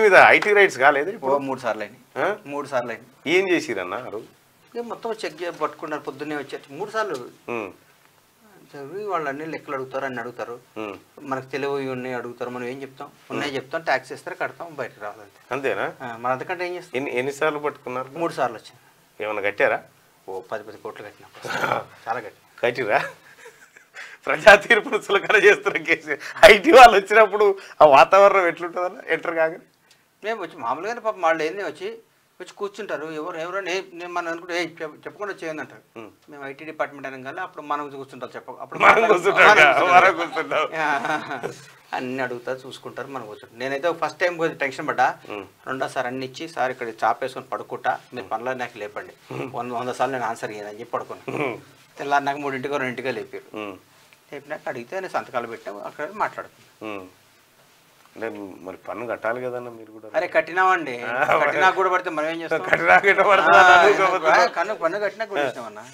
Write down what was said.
మీద IT raids కాలేదు ఓ 3 సార్లు అయినాయి 3 సార్లు అయినాయి ఏం చేసిరన్న మొత్తం చెక్ చేసి పట్టుకున్నారు పొద్దున్నే వచ్చి 3 సార్లు చదివి వాళ్ళు అన్ని లెక్కలు అడుగుతారు అన్ని అడుగుతారు మనకు తెలివి ఉన్నాయి అడుగుతారు మనం ఏం చెప్తాం ఉన్నాయి చెప్తాం ట్యాక్స్ ఇస్తారు కడతాం బయటకు రావాలంటే అంతేనా మన అంతకంటే ఏం చేస్తాం ఎన్నిసార్లు పట్టుకున్నారు 3 సార్లు వచ్చింది ఏమన్నా కట్టారా ఓ 10 కోట్లు కట్టినా చాలా కట్టిరా ప్రజా తీర్పును సులకన చేస్తున్న కేసు ఐటీ వాళ్ళు వచ్చినప్పుడు ఆ వాతావరణం ఎట్లుంటుందన్న ఎంటర్ కాగా మేము వచ్చి మామూలుగానే పాపం వాళ్ళు ఏంది వచ్చి కూర్చుంటారు ఎవరు నేను మనం అనుకుంటే చెప్పకుండా వచ్చేయండి అంటారు మేము ఐటీ డిపార్ట్మెంట్ అనగానే అప్పుడు మనం కూర్చుంటాం అప్పుడు అన్ని అడుగుతారు చూసుకుంటారు మనం కూర్చుంటాం నేనైతే ఫస్ట్ టైం కొంచెం టెన్షన్ పడ్డా రెండోసారి అన్ని ఇచ్చి సార్ ఇక్కడ చాపేసుకొని పడుకుంటా మీరు పనులు నాకు లేపండి 100 సార్లు నేను ఆన్సర్ ఇయ్యాను అని చెప్పి పడుకున్నాను తెల్లారి నాకు 3 2 లేపారు లేపినాక అడిగితే నేను సంతకాలు పెట్టాము అక్కడ మాట్లాడుతున్నాను మరి పన్ను కట్టాలి కదన్న మీరు కూడా అరే కట్టినామండి కట్టినా కూడా పడితే మనం ఏం చేస్తాం కట్టినా పన్ను కట్టినా కూడా ఇస్తామన్నా